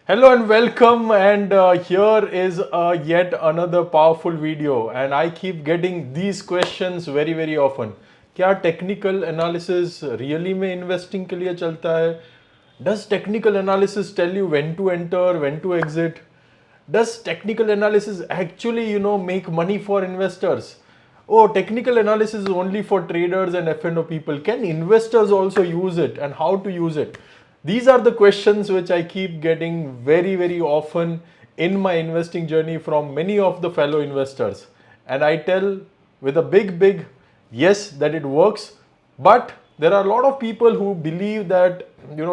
Hello and welcome, and here is yet another powerful video, and I keep getting these questions very often. क्या technical analysis really में investing के लिए चलता है? Does technical analysis tell you when to enter, when to exit? Does technical analysis actually make money for investors? Oh, technical analysis is only for traders and F&O people. Can investors also use it, and how to use it? These are the questions which I keep getting very often in my investing journey from many of the fellow investors. And I tell with a big yes that it works, but there are a lot of people who believe that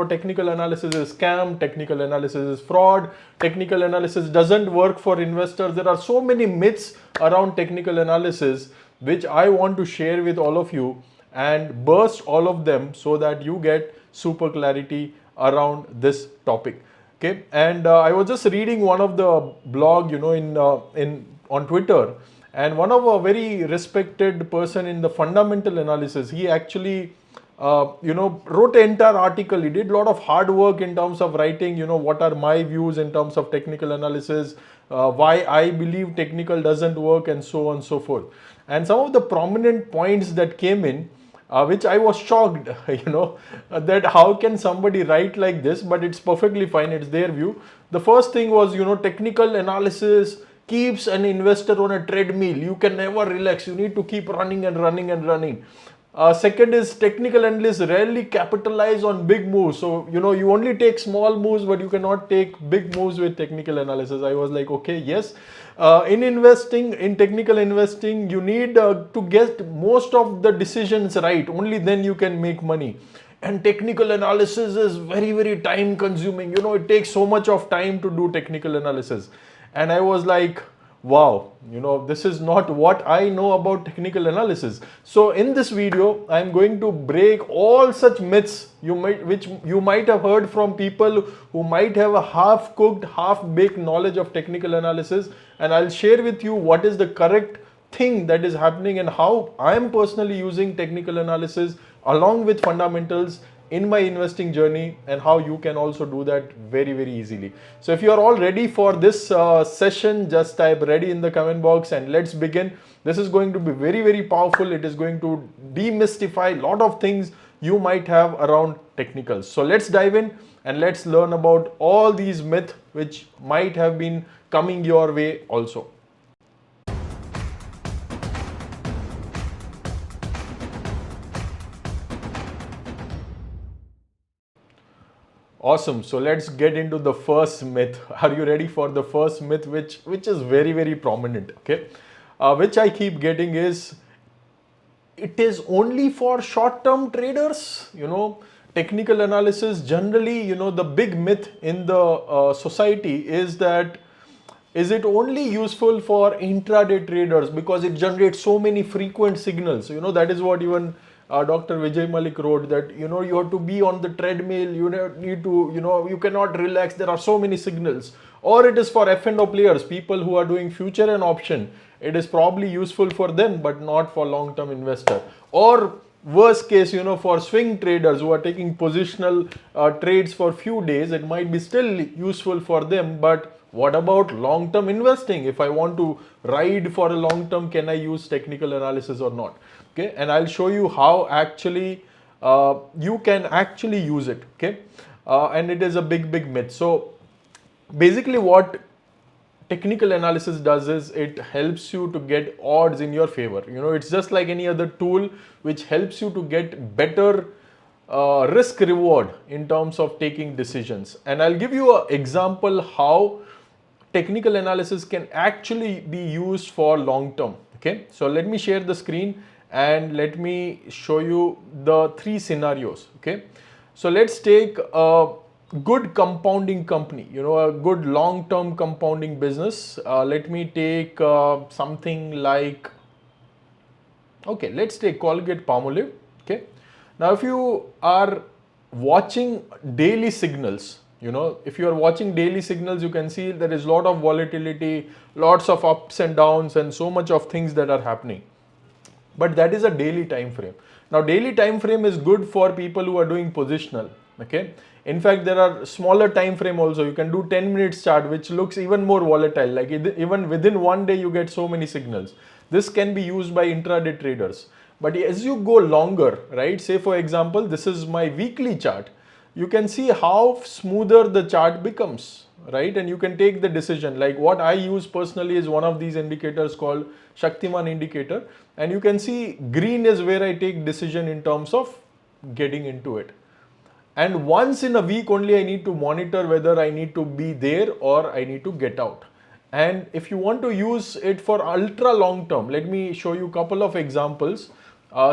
technical analysis is scam, technical analysis is fraud, technical analysis doesn't work for investors. There are so many myths around technical analysis which I want to share with all of you and burst all of them so that you get super clarity around this topic. Okay, and I was just reading one of the blog in on Twitter, and one of a very respected person in the fundamental analysis, he actually wrote an entire article. He did a lot of hard work in terms of writing what are my views in terms of technical analysis, why I believe technical doesn't work, and so on and so forth. And some of the prominent points that came in, which I was shocked, that how can somebody write like this, but it's perfectly fine, it's their view. The first thing was, technical analysis keeps an investor on a treadmill. You can never relax. You need to keep running and running. Second is technical analysts rarely capitalize on big moves. So, you only take small moves, but you cannot take big moves with technical analysis. I was like, okay, yes. In investing, in technical investing, you need to get most of the decisions right. Only then you can make money. And technical analysis is very time consuming. It takes so much of time to do technical analysis. And I was like, wow, this is not what I know about technical analysis. So in this video, I'm going to break all such myths which you might have heard from people who might have a half-cooked, half-baked knowledge of technical analysis, and I'll share with you what is the correct thing that is happening and how I'm personally using technical analysis along with fundamentals in my investing journey, and how you can also do that very easily. So if you are all ready for this session, just type ready in the comment box and let's begin. This is going to be very powerful. It is going to demystify a lot of things you might have around technicals. So let's dive in and let's learn about all these myths which might have been coming your way also. Awesome. So let's get into the first myth. Are you ready for the first myth, which is very prominent? Okay, which I keep getting is it is only for short-term traders. Technical analysis generally, the big myth in the society is that is it only useful for intraday traders because it generates so many frequent signals? That is what even Dr. Vijay Malik wrote, that you have to be on the treadmill, you need to, you cannot relax, there are so many signals. Or it is for F&O players, people who are doing future and option. It is probably useful for them, but not for long-term investor. Or worst case, for swing traders who are taking positional trades for few days, it might be still useful for them. But what about long-term investing? If I want to ride for a long term, can I use technical analysis or not? Okay, and I'll show you how actually you can actually use it. Okay, and it is a big myth. So basically what technical analysis does is it helps you to get odds in your favor. It's just like any other tool which helps you to get better risk reward in terms of taking decisions. And I'll give you an example how technical analysis can actually be used for long term. Okay, so let me share the screen and let me show you the three scenarios. Okay, so let's take a good compounding company, a good long-term compounding business. Let me take something like, okay, let's take Colgate Palmolive. Okay, now if you are watching daily signals, if you are watching daily signals, you can see there is a lot of volatility, lots of ups and downs, and so much of things that are happening. But that is a daily time frame. Now daily time frame is good for people who are doing positional. Okay. In fact, there are smaller time frame also. You can do 10 minutes chart, which looks even more volatile. Like even within one day, you get so many signals. This can be used by intraday traders. But as you go longer, right? Say for example, this is my weekly chart. You can see how smoother the chart becomes, right? And you can take the decision. Like what I use personally is one of these indicators called Shaktiman indicator. And you can see green is where I take decision in terms of getting into it. And once in a week only I need to monitor whether I need to be there or I need to get out. And if you want to use it for ultra long term, let me show you a couple of examples.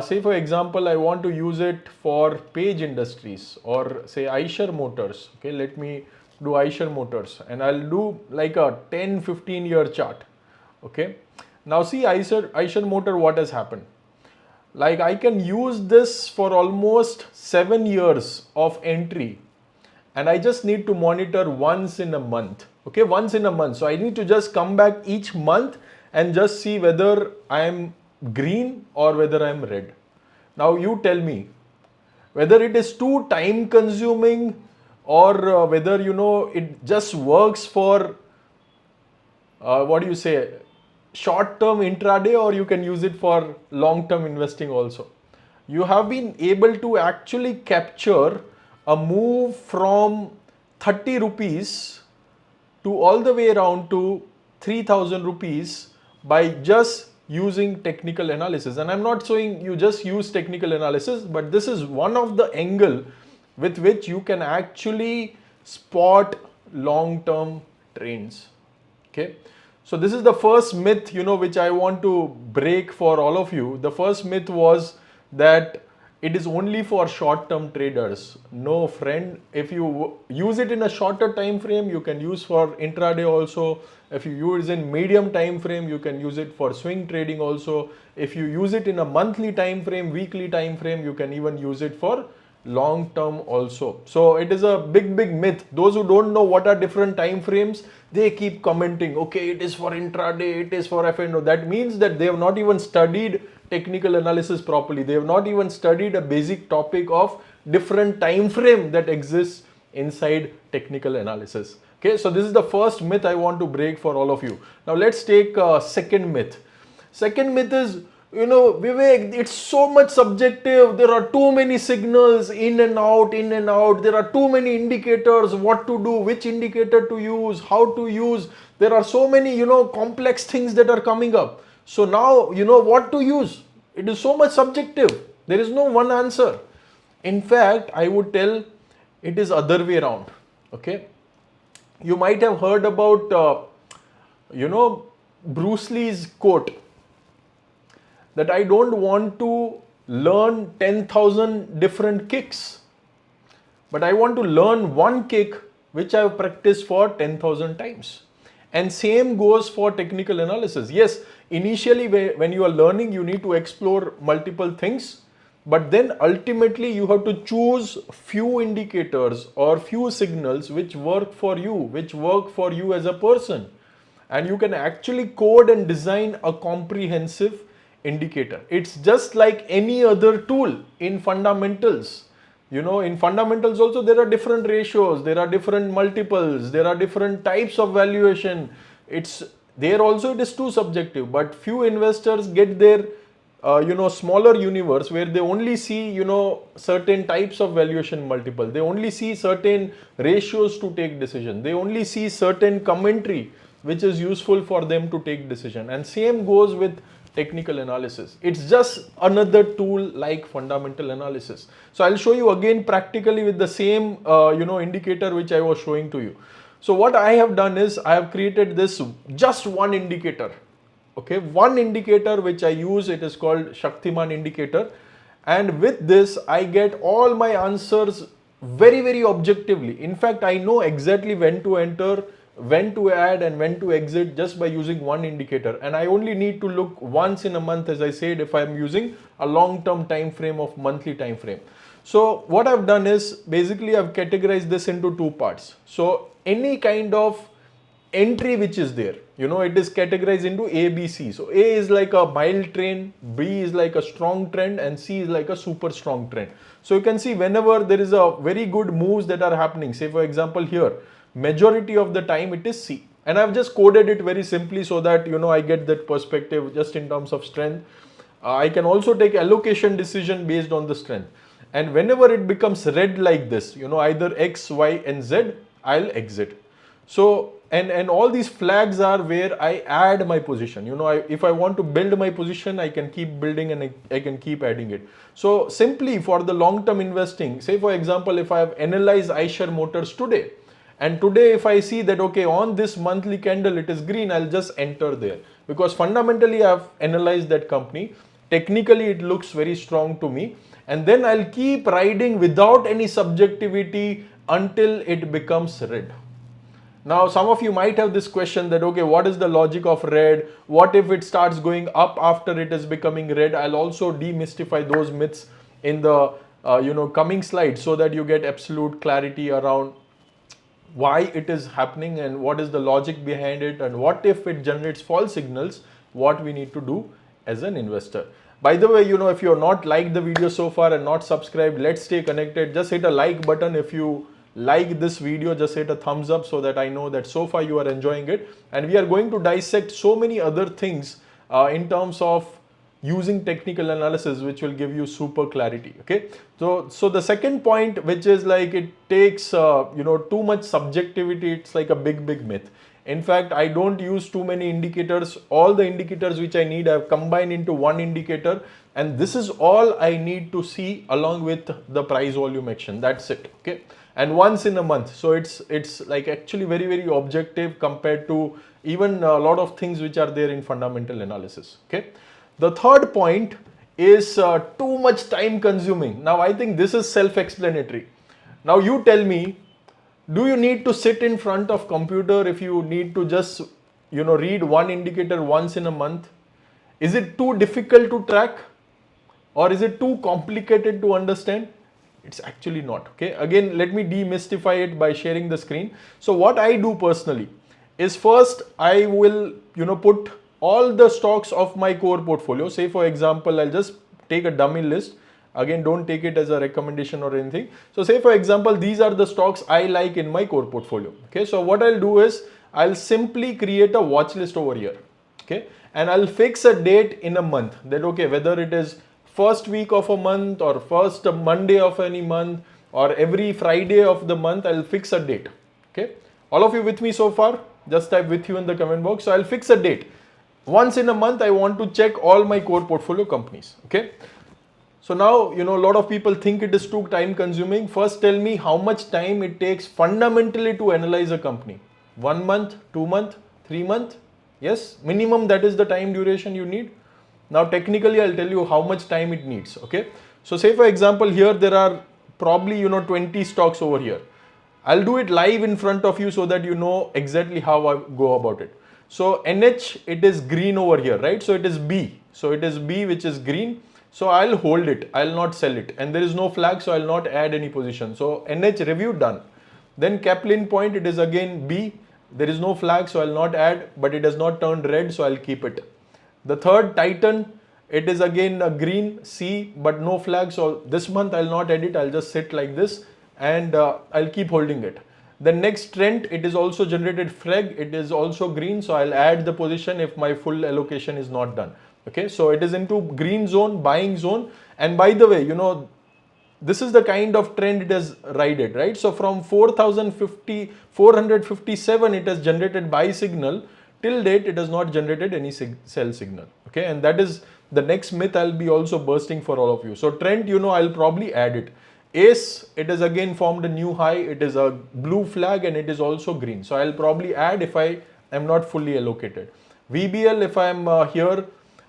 Say for example, I want to use it for Page Industries or say Eicher Motors. Okay, let me do Eicher Motors and I'll do like a 10-15 year chart. Okay, now see Eicher Motor, what has happened. Like I can use this for almost 7 years of entry and I just need to monitor once in a month. Okay, once in a month. So I need to just come back each month and just see whether I am green or whether I am red. Now you tell me whether it is too time consuming or whether it just works for what do you say, short term intraday, or you can use it for long term investing also. You have been able to actually capture a move from 30 rupees to all the way around to 3000 rupees by just using technical analysis. And I'm not saying you just use technical analysis, but this is one of the angle with which you can actually spot long term trends. Okay, so this is the first myth, which I want to break for all of you. The first myth was that it is only for short-term traders. No, friend. If you use it in a shorter time frame, you can use for intraday also. If you use in medium time frame, you can use it for swing trading also. If you use it in a monthly time frame, weekly time frame, you can even use it for long term also. So it is a big myth. Those who don't know what are different time frames, they keep commenting, okay, it is for intraday, it is for FNO. That means that they have not even studied technical analysis properly. They have not even studied a basic topic of different time frame that exists inside technical analysis. Okay, so this is the first myth I want to break for all of you. Now let's take second myth. Second myth is, Vivek, it's so much subjective. There are too many signals in and out. There are too many indicators, what to do, which indicator to use, how to use. There are so many, complex things that are coming up. So now, what to use. It is so much subjective. There is no one answer. In fact, I would tell it is other way around. Okay. You might have heard about, Bruce Lee's quote, that I don't want to learn 10,000 different kicks, but I want to learn one kick which I have practiced for 10,000 times. And same goes for technical analysis. Yes, initially when you are learning, you need to explore multiple things, but then ultimately you have to choose few indicators or few signals which work for you as a person. And you can actually code and design a comprehensive indicator. It's just like any other tool in fundamentals. In fundamentals also there are different ratios, there are different multiples, there are different types of valuation. There also it is too subjective, but few investors get their smaller universe where they only see certain types of valuation multiple. They only see certain ratios to take decision. They only see certain commentary which is useful for them to take decision. And same goes with technical analysis. It's just another tool like fundamental analysis. So I'll show you again practically with the same indicator which I was showing to you. So what I have done is I have created this just one indicator. Okay, one indicator which I use, it is called Shaktiman indicator, and with this I get all my answers very objectively. In fact, I know exactly when to enter, when to add and when to exit just by using one indicator, and I only need to look once in a month, as I said, if I am using a long-term time frame of monthly time frame. So what I've done is basically I've categorized this into two parts. So any kind of entry which is there. It is categorized into A, B, C. So A is like a mild trend, B is like a strong trend, and C is like a super strong trend. So you can see whenever there is a very good moves that are happening, say for example here, majority of the time it is C. And I've just coded it very simply so that I get that perspective just in terms of strength. I can also take allocation decision based on the strength. And whenever it becomes red like this, either X, Y, and Z, I'll exit. So, and all these flags are where I add my position. If I want to build my position, I can keep building and I can keep adding it. So simply for the long-term investing, say for example, if I have analyzed Eicher Motors today, and today if I see that, okay, on this monthly candle, it is green, I'll just enter there. Because fundamentally, I've analyzed that company. Technically, it looks very strong to me. And then I'll keep riding without any subjectivity until it becomes red. Now, some of you might have this question that, okay, what is the logic of red? What if it starts going up after it is becoming red? I'll also demystify those myths in the coming slides so that you get absolute clarity around why it is happening and what is the logic behind it, and what if it generates false signals, what we need to do as an investor. By the way, if you're not liked the video so far and not subscribed, let's stay connected. Just hit a like button. If you like this video, just hit a thumbs up so that I know that so far you are enjoying it. And we are going to dissect so many other things in terms of using technical analysis, which will give you super clarity. Okay, so the second point, which is like it takes too much subjectivity, it's like a big myth. In fact, I don't use too many indicators. All the indicators which I need, I've combined into one indicator, and this is all I need to see along with the price volume action. That's it. Okay, and once in a month. So it's like actually very objective compared to even a lot of things which are there in fundamental analysis. Okay. The third point is too much time consuming. Now, I think this is self-explanatory. Now, you tell me, do you need to sit in front of computer if you need to just, read one indicator once in a month? Is it too difficult to track? Or is it too complicated to understand? It's actually not. Okay. Again, let me demystify it by sharing the screen. So what I do personally is first I will, put all the stocks of my core portfolio. Say for example, I'll just take a dummy list. Again, don't take it as a recommendation or anything. So say for example, these are the stocks I like in my core portfolio. Okay, so what I'll do is I'll simply create a watch list over here. Okay, and I'll fix a date in a month that, okay, whether it is first week of a month or first Monday of any month or every Friday of the month, I'll fix a date. Okay, all of you with me so far? Just type with you in the comment box. So I'll fix a date. Once in a month, I want to check all my core portfolio companies. Okay. So now, a lot of people think it is too time consuming. First, tell me how much time it takes fundamentally to analyze a company. 1 month, 2 months, 3 months? Yes, minimum that is the time duration you need. Now, technically, I'll tell you how much time it needs. Okay. So say for example, here there are probably, 20 stocks over here. I'll do it live in front of you so that you know exactly how I go about it. So NH, it is green over here, right? So it is B. So it is B which is green. So I'll hold it. I'll not sell it. And there is no flag, so I'll not add any position. So NH review done. Then Kaplan point, it is again B. There is no flag, so I'll not add, but it has not turned red, so I'll keep it. The third Titan, it is again a green C, but no flag. So this month I'll not edit. I'll just sit like this and I'll keep holding it. The next Trent, it is also generated flag. It is also green. So I'll add the position if my full allocation is not done. Okay. So it is into green zone, buying zone. And by the way, this is the kind of trend it has rided, right? So from 457, it has generated buy signal. Till date, it has not generated any sell signal. Okay. And that is the next myth I'll be also bursting for all of you. So Trent, I'll probably add it. Ace, it has again formed a new high. It is a blue flag and it is also green. So I'll probably add if I am not fully allocated. VBL, if I am here,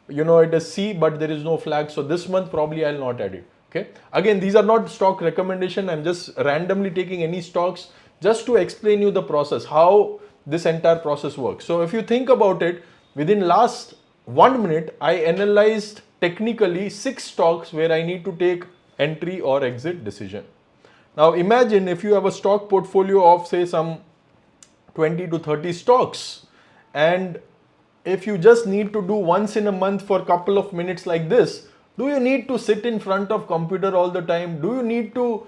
it is C, but there is no flag. So this month probably I'll not add it. Okay. Again, these are not stock recommendation. I'm just randomly taking any stocks just to explain you the process, how this entire process works. So if you think about it, within last 1 minute, I analyzed technically 6 stocks where I need to take entry or exit decision. Now imagine if you have a stock portfolio of say some 20 to 30 stocks. And if you just need to do once in a month for a couple of minutes like this, do you need to sit in front of computer all the time? Do you need to,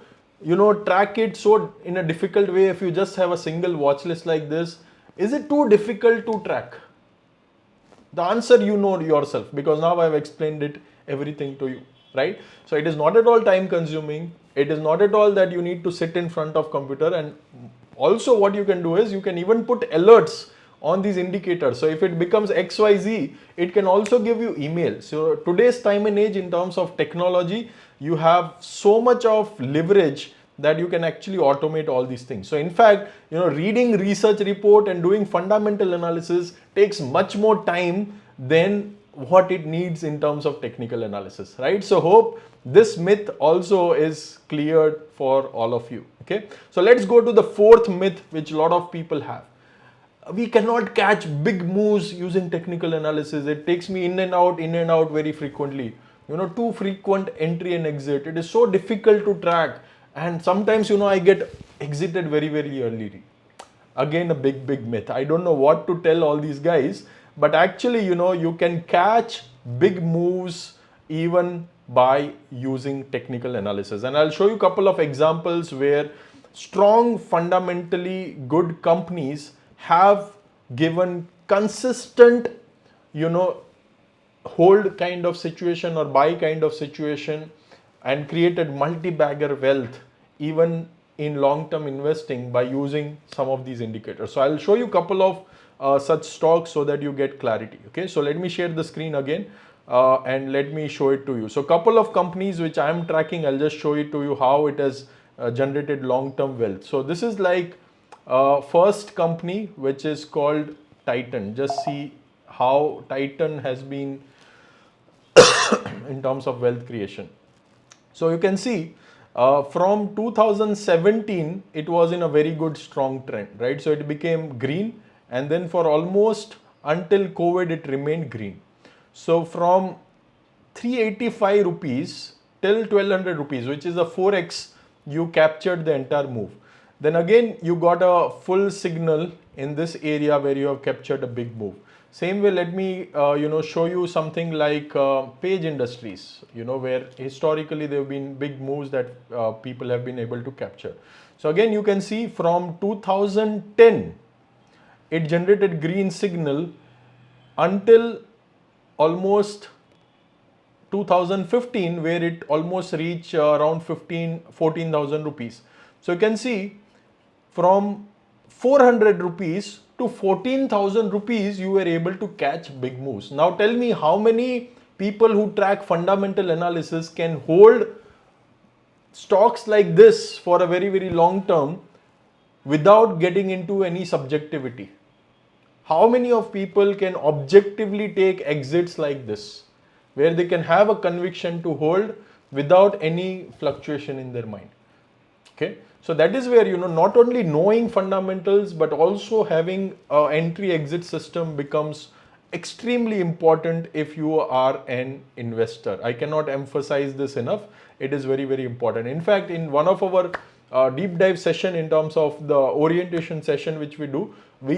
track it so in a difficult way if you just have a single watch list like this? Is it too difficult to track? The answer you know yourself, because now I've explained it everything to you, right? So it is not at all time consuming. It is not at all that you need to sit in front of computer. And also what you can do is you can even put alerts on these indicators. So if it becomes XYZ, it can also give you email. So today's time and age in terms of technology, you have so much of leverage that you can actually automate all these things. So in fact, reading research report and doing fundamental analysis takes much more time than what it needs in terms of technical analysis, right? So hope this myth also is cleared for all of you. Okay, so let's go to the fourth myth which a lot of people have. We cannot catch big moves using technical analysis. It takes me in and out very frequently. Too frequent entry and exit. It is so difficult to track. And sometimes, I get exited very, very early. Again, a big myth. I don't know what to tell all these guys, but actually, you can catch big moves even by using technical analysis. And I'll show you a couple of examples where strong, fundamentally good companies have given consistent, hold kind of situation or buy kind of situation and created multi-bagger wealth even in long-term investing by using some of these indicators. So I'll show you a couple of such stocks so that you get clarity. Okay, so let me share the screen again and let me show it to you. So a couple of companies which I'm tracking, I'll just show it to you how it has generated long-term wealth. So this is like first company which is called Titan. Just see how Titan has been in terms of wealth creation. So you can see from 2017 it was in a very good strong trend, right? So it became green, and then for almost until COVID it remained green. So from 385 rupees till 1200 rupees, which is a 4x, you captured the entire move. Then again you got a full signal in this area where you have captured a big move. Same way, let me show you something like Page Industries, where historically there have been big moves that people have been able to capture. So again, you can see from 2010 it generated green signal until almost 2015, where it almost reached around 14,000 rupees. So you can see from 400 rupees to 14,000 rupees, you were able to catch big moves. Now tell me, how many people who track fundamental analysis can hold stocks like this for a very, very long term without getting into any subjectivity? How many of people can objectively take exits like this, where they can have a conviction to hold without any fluctuation in their mind? Okay, so that is where, not only knowing fundamentals but also having an entry exit system becomes extremely important if you are an investor. I cannot emphasize this enough. It is very, very important. In fact, in one of our deep dive session in terms of the orientation session which we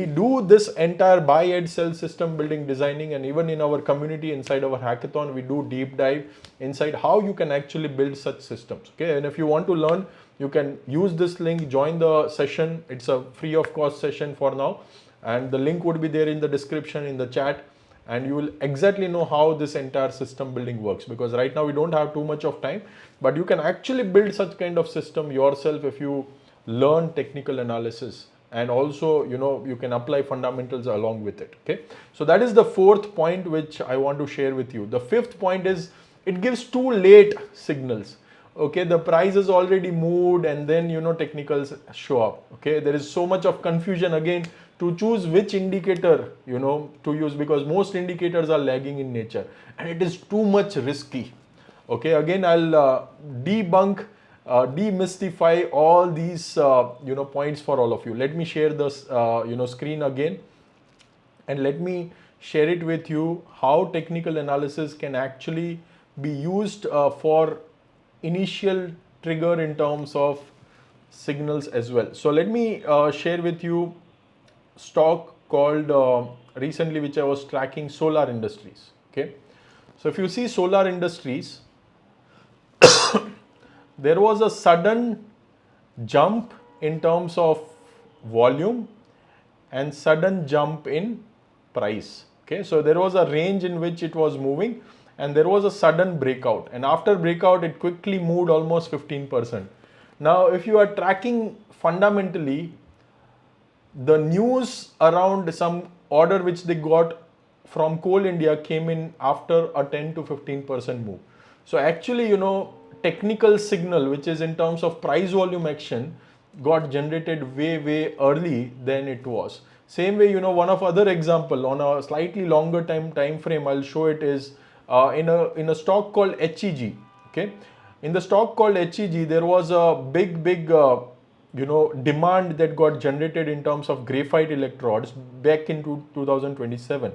do this entire buy and sell system building designing, and even in our community inside our hackathon we do deep dive inside how you can actually build such systems. Okay, and if you want to learn, you can use this link, join the session. It's a free of cost session for now, and the link would be there in the description, in the chat, and you will exactly know how this entire system building works, because right now we don't have too much of time, but you can actually build such kind of system yourself if you learn technical analysis, and also you can apply fundamentals along with it. Okay, so that is the fourth point which I want to share with you. The fifth point is it gives too late signals. Okay, the price is already moved and then technicals show up. Okay, there is so much of confusion again to choose which indicator to use, because most indicators are lagging in nature and it is too much risky. Okay, again I'll debunk, demystify all these points for all of you. Let me share this screen again, and let me share it with you how technical analysis can actually be used for initial trigger in terms of signals as well. So let me share with you stock called recently, which I was tracking, Solar Industries. Okay, so if you see Solar Industries, there was a sudden jump in terms of volume and sudden jump in price. Okay, so there was a range in which it was moving, and there was a sudden breakout, and after breakout it quickly moved almost 15%. Now if you are tracking fundamentally, the news around some order which they got from Coal India came in after a 10 to 15% move. So actually, technical signal, which is in terms of price volume action, got generated way early than it was. Same way, one of other example on a slightly longer time frame, I'll show it, is in a stock called HEG. Okay, in the stock called HEG, there was a big demand that got generated in terms of graphite electrodes back into 2027,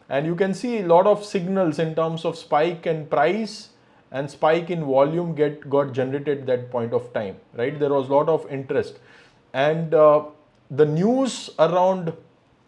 and you can see a lot of signals in terms of spike in price and spike in volume got generated at that point of time, right? There was a lot of interest, and the news around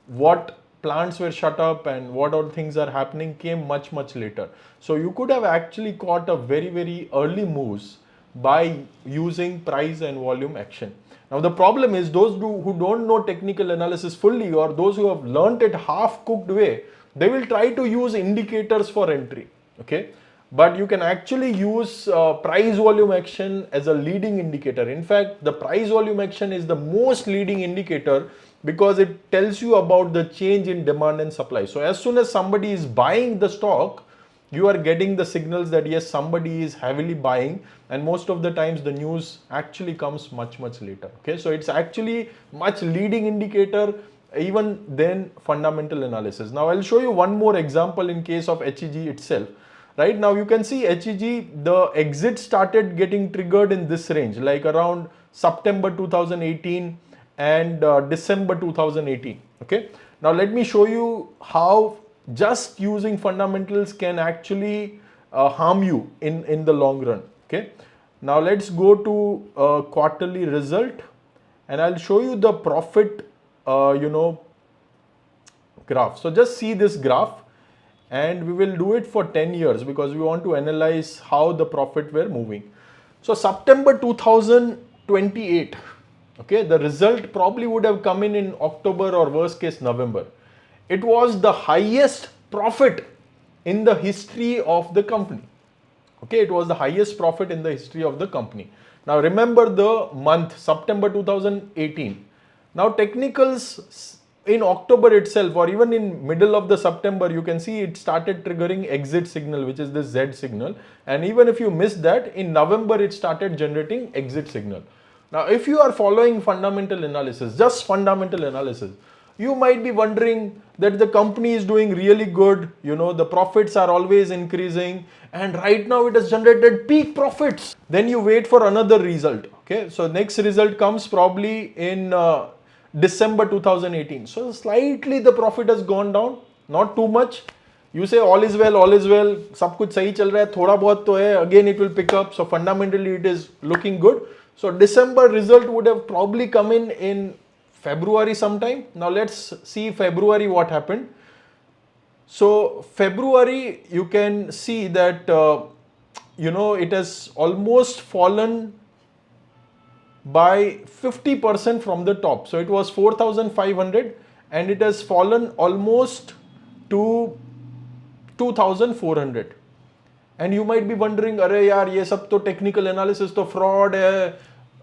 what plants were shut up and what all things are happening came much later. So you could have actually caught a very early moves by using price and volume action. Now the problem is those who don't know technical analysis fully, or those who have learnt it half cooked way, they will try to use indicators for entry. Okay, but you can actually use price volume action as a leading indicator. In fact, the price volume action is the most leading indicator because it tells you about the change in demand and supply. So as soon as somebody is buying the stock, you are getting the signals that yes, somebody is heavily buying, and most of the times the news actually comes much later. Okay, so it's actually much leading indicator even than fundamental analysis. Now I'll show you one more example in case of HEG itself. Right now you can see HEG, the exit started getting triggered in this range, like around September 2018 and December 2018. Okay, now let me show you how just using fundamentals can actually harm you in the long run. Okay, now let's go to quarterly result, and I'll show you the profit graph. So just see this graph, and we will do it for 10 years because we want to analyze how the profit were moving. So September 2028, okay, the result probably would have come in October or worst case November. It was the highest profit in the history of the company. Okay, it was the highest profit in the history of the company. Now remember the month, September 2018. Now technicals in October itself, or even in middle of the September, you can see it started triggering exit signal, which is this Z signal. And even if you miss that, in November it started generating exit signal. Now if you are following fundamental analysis, just fundamental analysis, you might be wondering that the company is doing really good, the profits are always increasing, and right now it has generated peak profits. Then you wait for another result. Okay, so next result comes probably in December 2018. So slightly the profit has gone down, not too much. You say all is well, सब कुछ सही चल रहा है, थोड़ा बहुत तो है, again it will pick up. So fundamentally it is looking good. So December result would have probably come in February sometime. Now let's see February what happened. So February, you can see that it has almost fallen by 50% from the top. So it was 4,500 and it has fallen almost to 2,400. And you might be wondering, अरे यार ये सब तो technical analysis तो fraud है,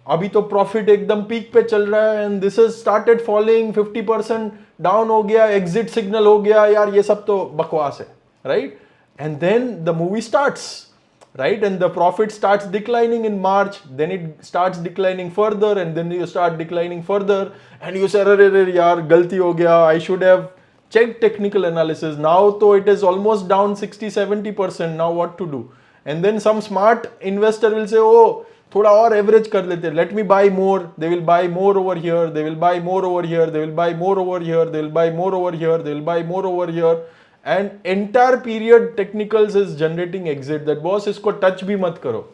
अभी तो profit एकदम peak पे चल रहा है, and this has started falling 50% down हो गया, exit signal हो गया, यार ये सब तो बकवास है, right? And then the movie starts, right? And the profit starts declining in March, then it starts declining further, and then you start declining further, and you say, अरे यार गलती हो गया, I should have checked technical analysis. Now though it is almost down 60-70%, now what to do? And then some smart investor will say, oh, थोड़ा और average कर लेते, let me buy more. They will buy more over here, they will buy more over here, they will buy more over here, they will buy more over here, they will buy more over here, and entire period technicals is generating exit. That boss isko touch bhi mat karo.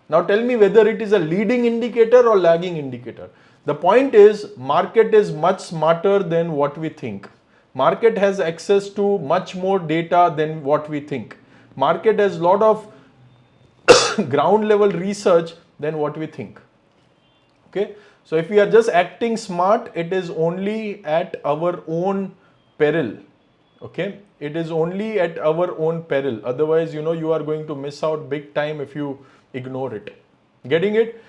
Now tell me whether it is a leading indicator or lagging indicator. The point is, market is much smarter than what we think. Market has access to much more data than what we think. Market has a lot of ground level research than what we think. Okay, so if we are just acting smart, it is only at our own peril. Okay, it is only at our own peril. Otherwise, you are going to miss out big time if you ignore it. Getting it?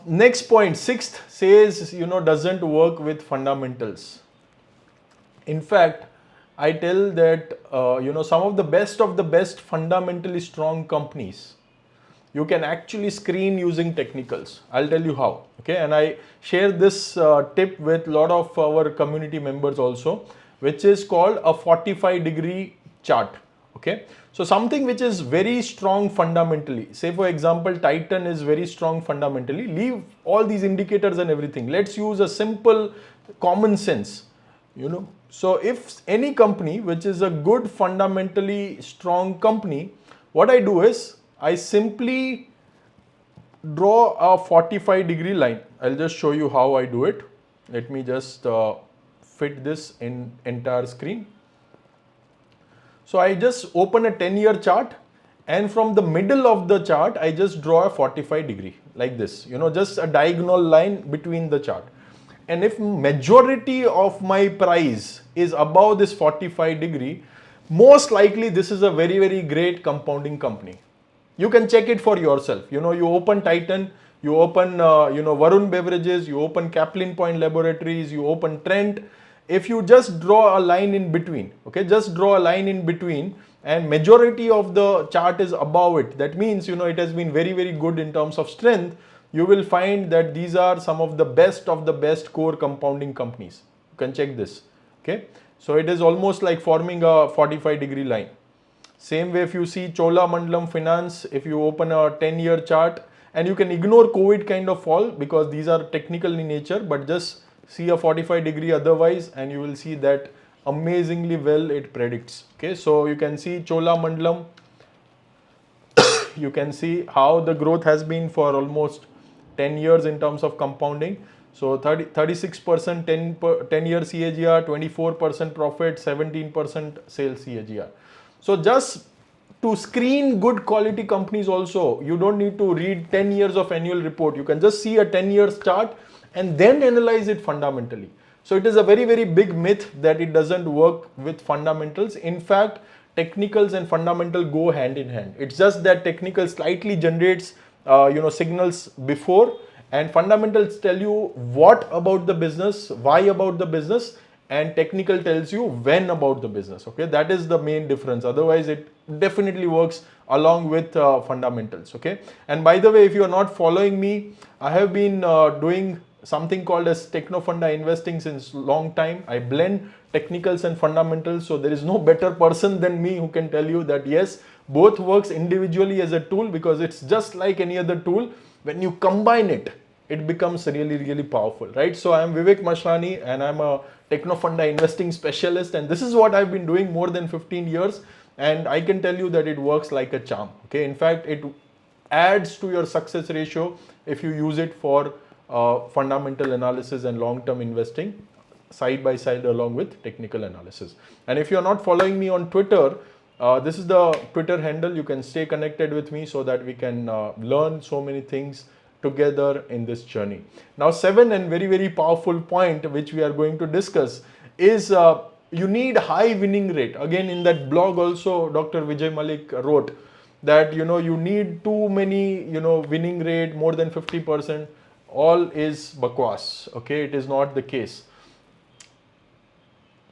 Next point, sixth, says doesn't work with fundamentals. In fact, I tell that some of the best fundamentally strong companies, you can actually screen using technicals. I'll tell you how. Okay, and I share this tip with a lot of our community members also, which is called a 45-degree chart. Okay, so something which is very strong fundamentally, say for example Titan is very strong fundamentally, leave all these indicators and everything, let's use a simple common sense. So if any company which is a good fundamentally strong company, what I do is I simply draw a 45-degree line. I'll just show you how I do it. Let me just fit this in entire screen. So I just open a 10-year chart, and from the middle of the chart I just draw a 45-degree like this, just a diagonal line between the chart. And if majority of my price is above this 45-degree, most likely this is a very, very great compounding company. You can check it for yourself. You open Titan, you open Varun Beverages, you open Kaplan Point Laboratories, you open Trent. If you just draw a line in between, okay, just draw a line in between, and majority of the chart is above it, that means it has been very, very good in terms of strength. You will find that these are some of the best core compounding companies. You can check this. Okay, so it is almost like forming a 45-degree line. Same way, if you see Cholamandalam Finance, if you open a 10-year chart, and you can ignore COVID kind of fall because these are technical in nature, but just see a 45-degree otherwise, and you will see that amazingly well it predicts. Okay, so you can see Cholamandalam, you can see how the growth has been for almost 10 years in terms of compounding. So 36% 10-year CAGR, 24% profit, 17% sales CAGR. So just to screen good quality companies also, you don't need to read 10 years of annual report. You can just see a 10 years chart and then analyze it fundamentally. So it is a very, very big myth that it doesn't work with fundamentals. In fact, technicals and fundamental go hand in hand. It's just that technical slightly generates signals before, and fundamentals tell you what about the business, why about the business, and technical tells you when about the business. Okay, that is the main difference. Otherwise, it definitely works along with fundamentals. Okay, and by the way, if you are not following me, I have been doing something called as TechnoFunda Investing since long time. I blend technicals and fundamentals, so there is no better person than me who can tell you that yes, both works individually as a tool, because it's just like any other tool. When you combine it, it becomes really, really powerful, right? So I am Vivek Mashrani and I'm a TechnoFunda Investing specialist, and this is what I've been doing more than 15 years, and I can tell you that it works like a charm. Okay, in fact, it adds to your success ratio if you use it for fundamental analysis and long-term investing side by side along with technical analysis. And if you're not following me on Twitter, this is the Twitter handle. You can stay connected with me so that we can learn so many things together in this journey. Now, 7 and very, very powerful point which we are going to discuss is you need high winning rate. Again, in that blog also, Dr. Vijay Malik wrote that you need too many winning rate more than 50%. All is bakwas. Okay, it is not the case.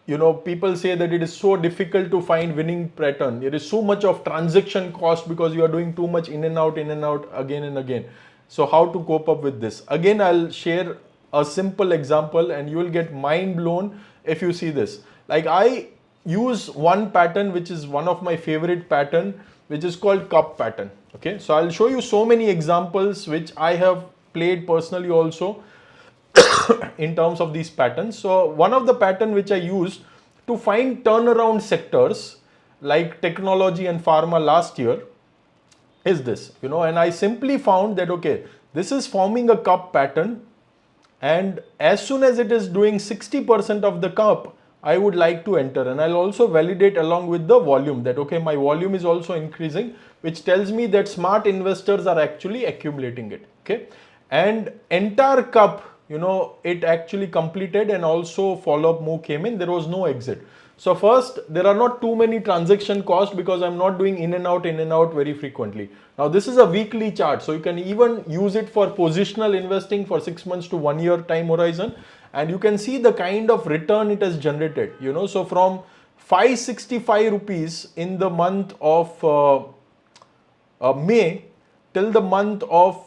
People say that it is so difficult to find winning pattern. It is so much of transaction cost because you are doing too much in and out again and again. So how to cope up with this? Again, I'll share a simple example and you will get mind blown if you see this. Like, I use one pattern which is one of my favorite pattern, which is called cup pattern. Okay, so I'll show you so many examples which I have played personally also in terms of these patterns. So one of the pattern which I used to find turnaround sectors like technology and pharma last year is this, and I simply found that, okay, this is forming a cup pattern and as soon as it is doing 60% of the cup, I would like to enter, and I'll also validate along with the volume that okay, my volume is also increasing, which tells me that smart investors are actually accumulating it. Okay, and entire cup, it actually completed, and also follow-up move came in. There was no exit. So first, there are not too many transaction costs because I'm not doing in and out very frequently. Now this is a weekly chart, so you can even use it for positional investing for 6 months to 1 year time horizon, and you can see the kind of return it has generated. So from 565 rupees in the month of May till the month of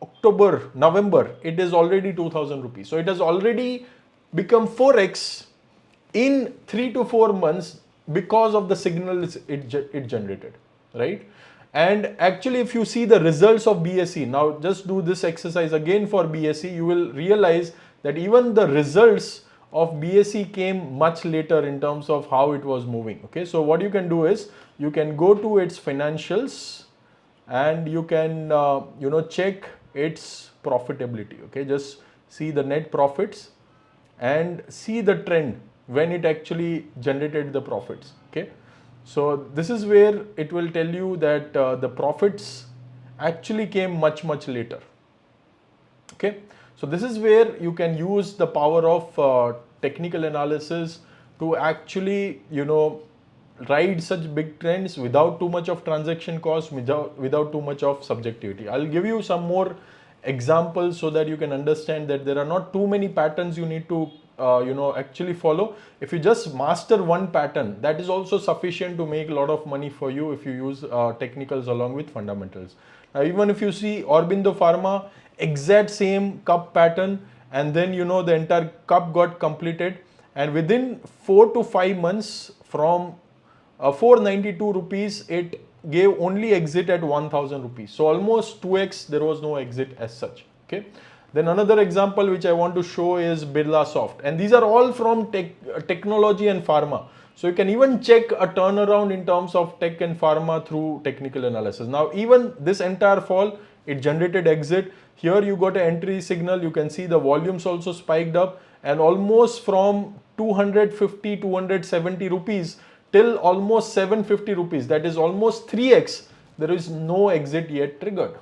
October, November, it is already 2000 rupees. So it has already become 4x in 3 to 4 months because of the signals it generated, right? And actually, if you see the results of BSE, now just do this exercise again for BSE, you will realize that even the results of BSE came much later in terms of how it was moving. Okay, so what you can do is you can go to its financials and you can check its profitability. Okay, just see the net profits and see the trend when it actually generated the profits. Okay, so this is where it will tell you that the profits actually came much later. Okay, so this is where you can use the power of technical analysis to actually ride such big trends without too much of transaction cost, without too much of subjectivity. I'll give you some more examples so that you can understand that there are not too many patterns you need to actually follow. If you just master one pattern, that is also sufficient to make a lot of money for you if you use technicals along with fundamentals. Now even if you see Aurobindo Pharma, exact same cup pattern, and then the entire cup got completed, and within 4 to 5 months from 492 rupees, it gave only exit at 1000 rupees. So almost 2x, there was no exit as such. Okay. Then another example which I want to show is Birla Soft, and these are all from technology and pharma. So you can even check a turnaround in terms of tech and pharma through technical analysis. Now even this entire fall, it generated exit. Here you got an entry signal. You can see the volumes also spiked up, and almost from 250, 270 rupees till almost 750 rupees, that is almost 3x, there is no exit yet triggered.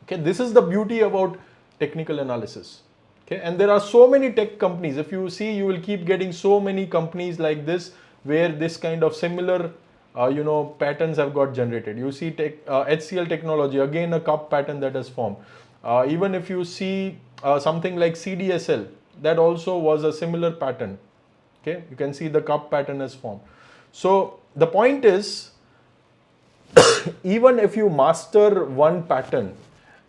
Okay, this is the beauty about technical analysis. Okay, and there are so many tech companies. If you see, you will keep getting so many companies like this where this kind of similar patterns have got generated. You see HCL Technology, again a cup pattern that has formed. Even if you see something like CDSL, that also was a similar pattern. Okay, you can see the cup pattern has formed. So the point is, even if you master one pattern,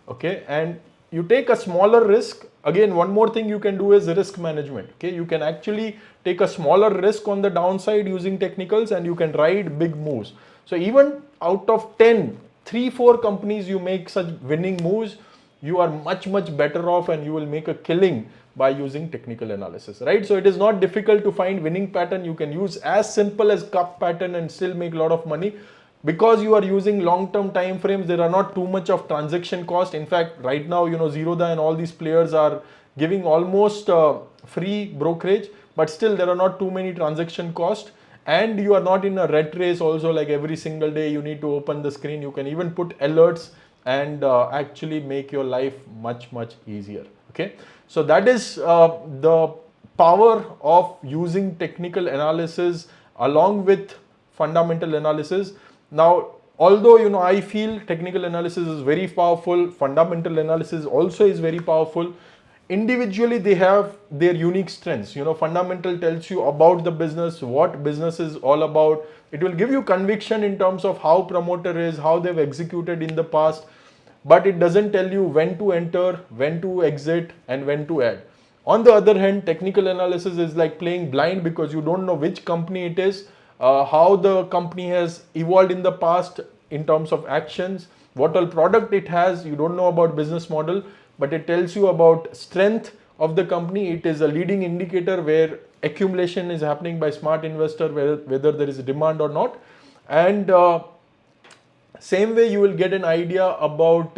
okay, and you take a smaller risk, again one more thing you can do is risk management. Okay, you can actually take a smaller risk on the downside using technicals, and you can ride big moves. So even out of 10, 3-4 companies you make such winning moves, you are much better off, and you will make a killing by using technical analysis, right? So it is not difficult to find winning pattern. You can use as simple as cup pattern and still make a lot of money. Because you are using long-term time frames, there are not too much of transaction cost. In fact, right now, Zerodha and all these players are giving almost free brokerage, but still there are not too many transaction cost, and you are not in a rat race also, like every single day you need to open the screen. You can even put alerts and actually make your life much easier. Okay, so that is the power of using technical analysis along with fundamental analysis. Now, although I feel technical analysis is very powerful, fundamental analysis also is very powerful. Individually, they have their unique strengths. Fundamental tells you about the business, what business is all about. It will give you conviction in terms of how promoter is, how they've executed in the past, but it doesn't tell you when to enter, when to exit, and when to add. On the other hand, technical analysis is like playing blind because you don't know which company it is, how the company has evolved in the past in terms of actions, what all product it has. You don't know about business model, but it tells you about strength of the company. It is a leading indicator where accumulation is happening by smart investor, whether there is a demand or not. And same way you will get an idea about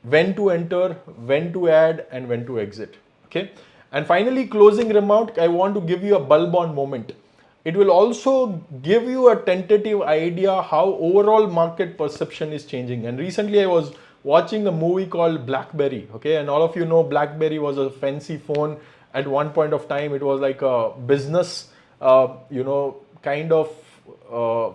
when to enter, when to add, and when to exit. Okay. And finally, closing remark, I want to give you a bulb on moment. It will also give you a tentative idea how overall market perception is changing. And recently I was watching a movie called BlackBerry. Okay. And all of you know BlackBerry was a fancy phone. At one point of time, it was like a business, kind of, uh,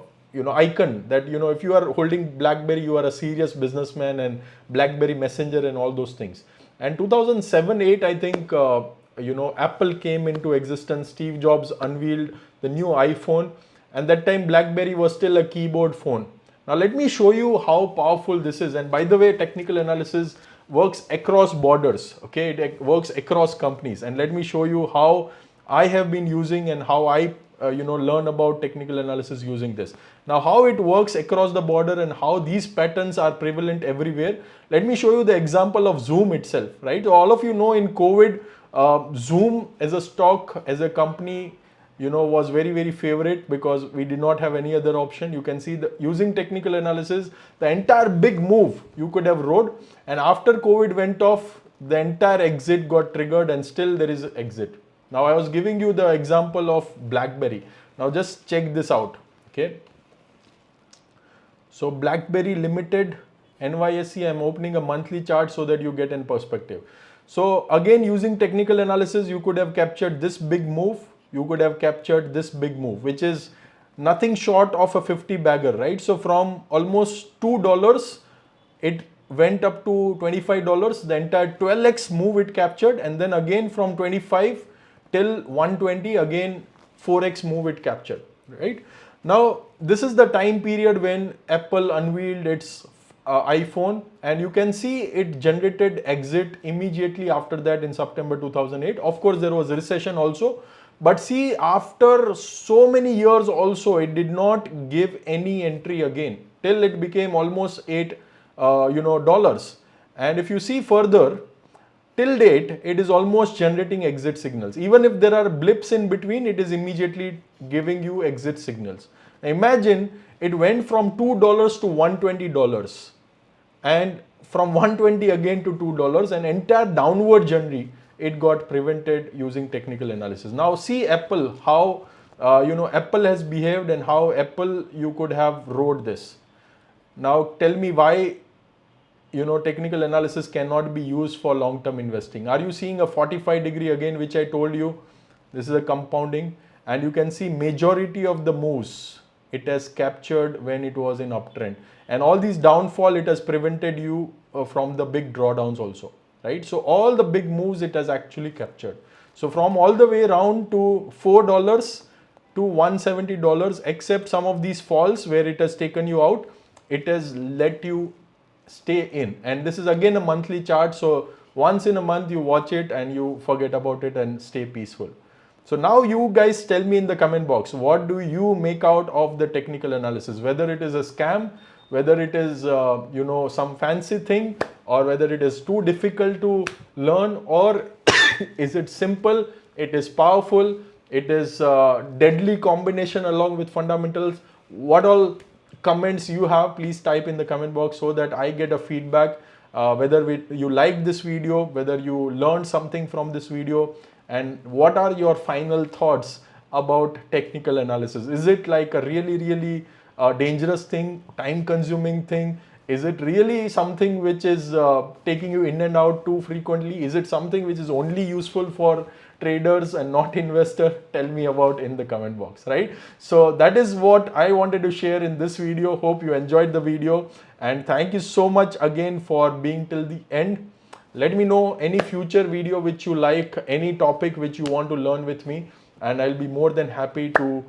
icon that, if you are holding BlackBerry, you are a serious businessman, and BlackBerry Messenger and all those things. And 2007-8, I think, Apple came into existence. Steve Jobs unveiled the new iPhone, and that time BlackBerry was still a keyboard phone. Now let me show you how powerful this is. And by the way, technical analysis works across borders. Okay, it works across companies. And let me show you how I have been using and how I learn about technical analysis using this. Now how it works across the border and how these patterns are prevalent everywhere. Let me show you the example of Zoom itself, right? All of you know in COVID, Zoom as a stock, as a company, was very, very favorite because we did not have any other option. You can see using technical analysis, the entire big move you could have rode, and after COVID went off, the entire exit got triggered, and still there is exit. Now I was giving you the example of BlackBerry. Now just check this out. Okay. So BlackBerry Limited, NYSE, I'm opening a monthly chart so that you get in perspective. So again, using technical analysis, you could have captured this big move. You could have captured this big move, which is nothing short of a 50 bagger, right? So from almost $2, it went up to $25. The entire 12x move it captured, and then again from 25 till 120, again 4x move it captured, right? Now this is the time period when Apple unveiled its iPhone, and you can see it generated exit immediately after that in September 2008. Of course, there was a recession also, but see, after so many years also, it did not give any entry again till it became almost $8, and if you see further, till date, it is almost generating exit signals. Even if there are blips in between, it is immediately giving you exit signals. Now imagine it went from $2 to $120, and from 120 again to $2, an entire downward journey it got prevented using technical analysis. Now see Apple, how Apple has behaved and how Apple you could have rode this. Now tell me why technical analysis cannot be used for long-term investing. Are you seeing a 45-degree again, which I told you? This is a compounding, and you can see majority of the moves it has captured when it was in uptrend, and all these downfall it has prevented you from the big drawdowns also, right? So all the big moves it has actually captured. So from all the way around to $4 to $170, except some of these falls where it has taken you out, it has let you stay in. And this is again a monthly chart, so once in a month you watch it and you forget about it and stay peaceful. So now you guys tell me in the comment box, what do you make out of the technical analysis? Whether it is a scam, whether it is some fancy thing, or whether it is too difficult to learn, or is it simple, it is powerful, it is a deadly combination along with fundamentals. What all comments you have, please type in the comment box so that I get a feedback, whether you like this video, whether you learned something from this video, and what are your final thoughts about technical analysis. Is it like a really dangerous thing, time consuming thing? Is it really something which is taking you in and out too frequently? Is it something which is only useful for traders and not investor? Tell me about in the comment box, right? So that is what I wanted to share in this video. Hope you enjoyed the video, and thank you so much again for being till the end. Let me know any future video which you like, any topic which you want to learn with me, and I'll be more than happy to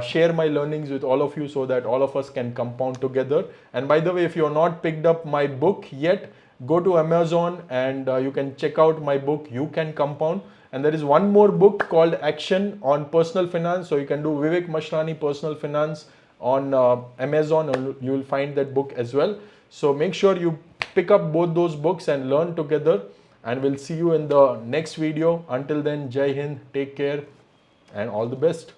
share my learnings with all of you so that all of us can compound together. And by the way, if you're not picked up my book yet, go to Amazon and you can check out my book, You Can Compound. And there is one more book called Action on Personal Finance. So you can do Vivek Mashrani Personal Finance on Amazon, and you will find that book as well. So make sure you pick up both those books and learn together, and we'll see you in the next video. Until then, Jai Hind, take care, and all the best.